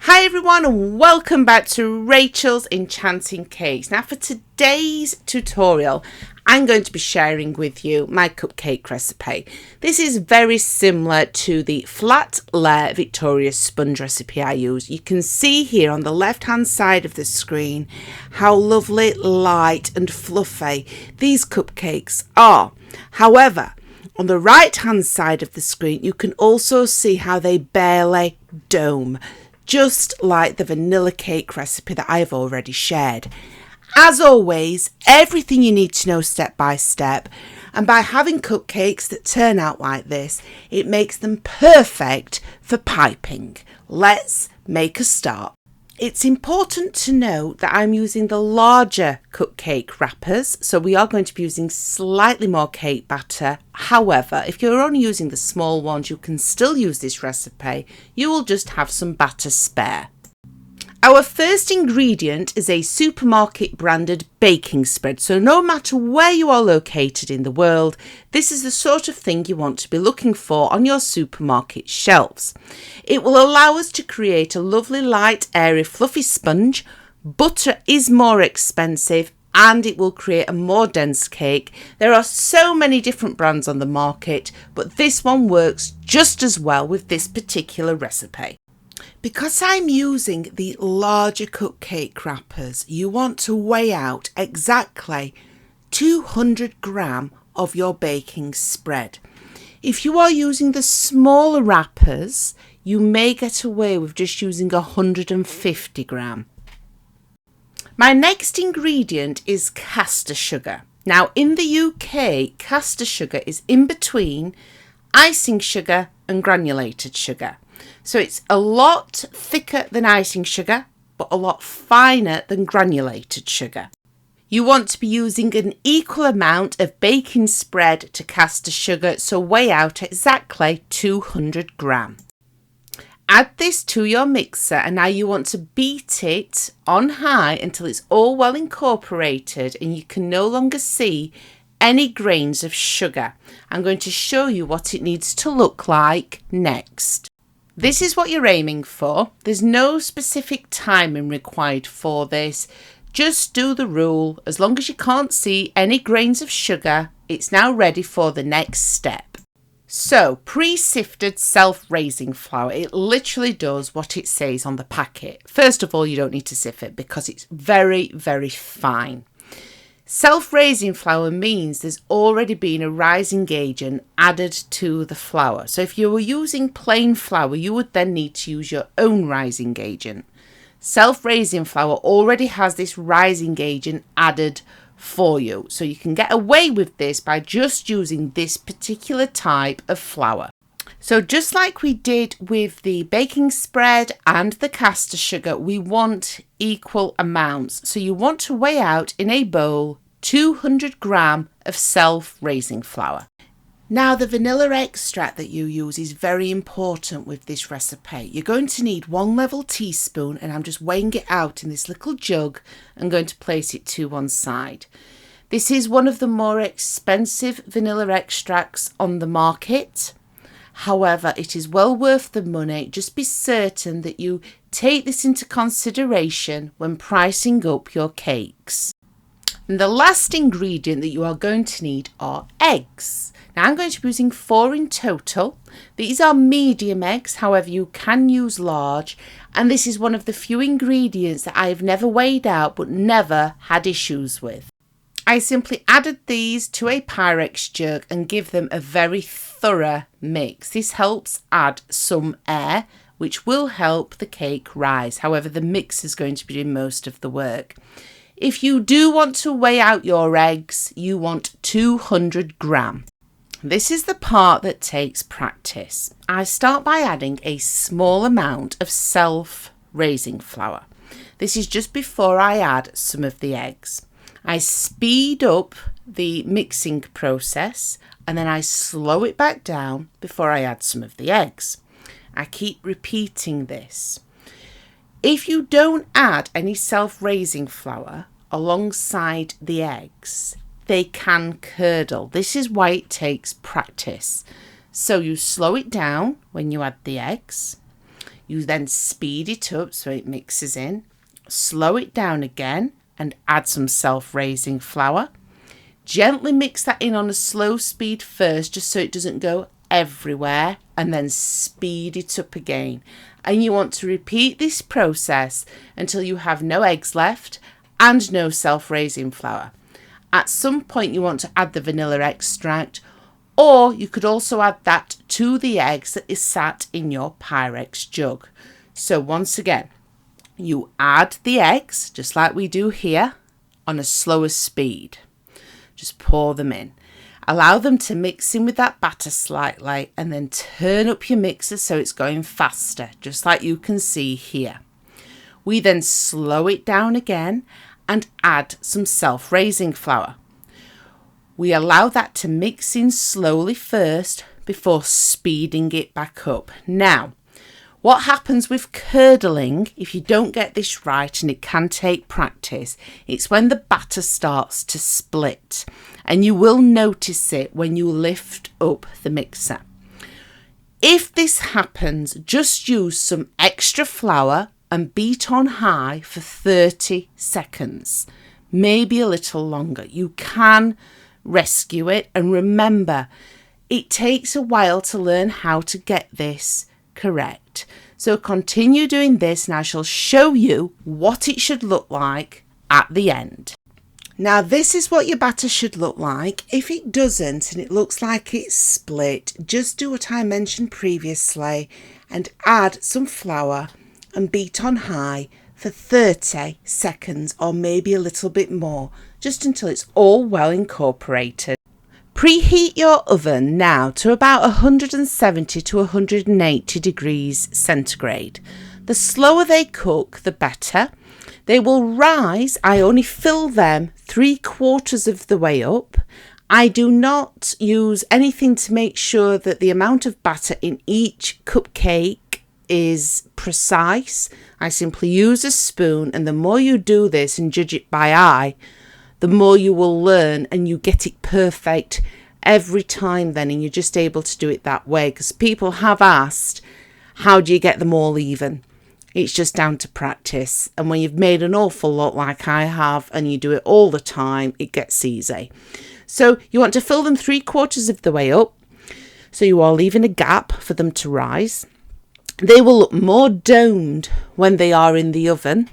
Hi everyone and welcome back to Rachel's Enchanting Cakes. Now for today's tutorial I'm going to be sharing with you my cupcake recipe. This is very similar to the flat layer Victoria's sponge recipe I use. You can see here on the left hand side of the screen how lovely, light and fluffy these cupcakes are. However, on the right hand side of the screen you can also see how they barely dome, just like the vanilla cake recipe that I've already shared. As always, everything you need to know step by step, and by having cupcakes that turn out like this, it makes them perfect for piping. Let's make a start. It's important to note that I'm using the larger cupcake wrappers, so we are going to be using slightly more cake batter. However, if you're only using the small ones, you can still use this recipe. You will just have some batter spare. Our first ingredient is a supermarket branded baking spread, so no matter where you are located in the world, this is the sort of thing you want to be looking for on your supermarket shelves. It will allow us to create a lovely light, airy, fluffy sponge. Butter is more expensive and it will create a more dense cake. There are so many different brands on the market, but this one works just as well with this particular recipe. Because I'm using the larger cupcake wrappers, you want to weigh out exactly 200 grams of your baking spread. If you are using the smaller wrappers, you may get away with just using 150 grams. My next ingredient is caster sugar. Now in the UK, caster sugar is in between icing sugar and granulated sugar. So it's a lot thicker than icing sugar, but a lot finer than granulated sugar. You want to be using an equal amount of baking spread to caster sugar, so weigh out exactly 200 grams. Add this to your mixer and now you want to beat it on high until it's all well incorporated and you can no longer see any grains of sugar. I'm going to show you what it needs to look like next. This is what you're aiming for. There's no specific timing required for this. Just do the rule. As long as you can't see any grains of sugar, it's now ready for the next step. So, pre-sifted self-raising flour. It literally does what it says on the packet. First of all, you don't need to sift it because it's very, very fine. Self-raising flour means there's already been a rising agent added to the flour. So if you were using plain flour, you would then need to use your own rising agent. Self-raising flour already has this rising agent added for you. So you can get away with this by just using this particular type of flour. So just like we did with the baking spread and the caster sugar, we want equal amounts. So you want to weigh out in a bowl 200 grams of self-raising flour. Now the vanilla extract that you use is very important with this recipe. You're going to need 1 level teaspoon and I'm just weighing it out in this little jug and going to place it to one side. This is one of the more expensive vanilla extracts on the market. However, it is well worth the money. Just be certain that you take this into consideration when pricing up your cakes. And the last ingredient that you are going to need are eggs. Now I'm going to be using 4 in total. These are medium eggs, however you can use large. And this is one of the few ingredients that I have never weighed out but never had issues with. I simply added these to a Pyrex jug and give them a very thorough mix. This helps add some air, which will help the cake rise. However, the mix is going to be doing most of the work. If you do want to weigh out your eggs, you want 200 grams. This is the part that takes practice. I start by adding a small amount of self-raising flour. This is just before I add some of the eggs. I speed up the mixing process and then I slow it back down before I add some of the eggs. I keep repeating this. If you don't add any self-raising flour alongside the eggs, they can curdle. This is why it takes practice. So you slow it down when you add the eggs. You then speed it up so it mixes in, slow it down again and add some self-raising flour. Gently mix that in on a slow speed first, just so it doesn't go everywhere, and then speed it up again. And you want to repeat this process until you have no eggs left and no self-raising flour. At some point you want to add the vanilla extract, or you could also add that to the eggs that is sat in your Pyrex jug. So once again, you add the eggs, just like we do here, on a slower speed. Just pour them in. Allow them to mix in with that batter slightly, and then turn up your mixer so it's going faster, just like you can see here. We then slow it down again and add some self-raising flour. We allow that to mix in slowly first before speeding it back up. Now, what happens with curdling, if you don't get this right, and it can take practice, it's when the batter starts to split, and you will notice it when you lift up the mixer. If this happens, just use some extra flour and beat on high for 30 seconds, maybe a little longer. You can rescue it, and remember, it takes a while to learn how to get this correct. So continue doing this, and I shall show you what it should look like at the end. Now this is what your batter should look like. If it doesn't and it looks like it's split, just do what I mentioned previously and add some flour and beat on high for 30 seconds or maybe a little bit more, just until it's all well incorporated. Preheat your oven now to about 170 to 180 degrees centigrade. The slower they cook, the better. They will rise. I only fill them 3/4 of the way up. I do not use anything to make sure that the amount of batter in each cupcake is precise. I simply use a spoon, and the more you do this and judge it by eye, the more you will learn, and you get it perfect every time then, and you're just able to do it that way. Because people have asked, how do you get them all even? It's just down to practice, and when you've made an awful lot like I have and you do it all the time, it gets easy. So you want to fill them 3/4 of the way up, so you are leaving a gap for them to rise. They will look more domed when they are in the oven.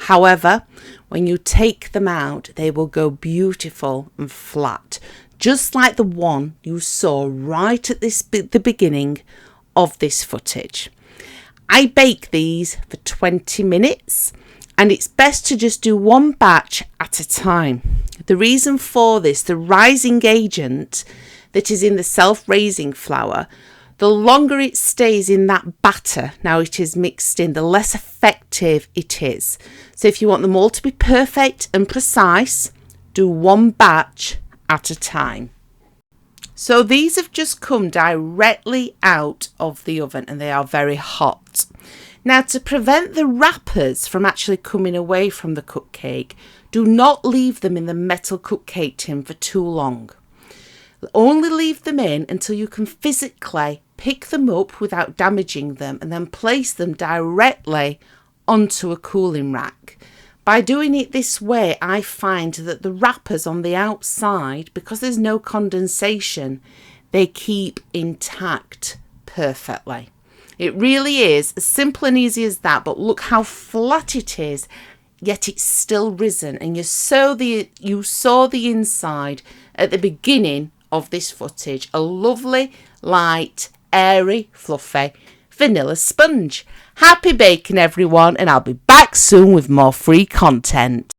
However, when you take them out, they will go beautiful and flat, just like the one you saw right at the beginning of this footage. I bake these for 20 minutes, and it's best to just do one batch at a time. The reason for this, the rising agent that is in the self-raising flour, the longer it stays in that batter, now it is mixed in, the less effective it is. So if you want them all to be perfect and precise, do one batch at a time. So these have just come directly out of the oven, and they are very hot. Now, to prevent the wrappers from actually coming away from the cupcake, do not leave them in the metal cupcake tin for too long. Only leave them in until you can physically pick them up without damaging them, and then place them directly onto a cooling rack. By doing it this way, I find that the wrappers on the outside, because there's no condensation, they keep intact perfectly. It really is as simple and easy as that, but look how flat it is, yet it's still risen, and you saw the inside at the beginning of this footage. A lovely, light, airy, fluffy vanilla sponge. Happy baking, everyone, and I'll be back soon with more free content.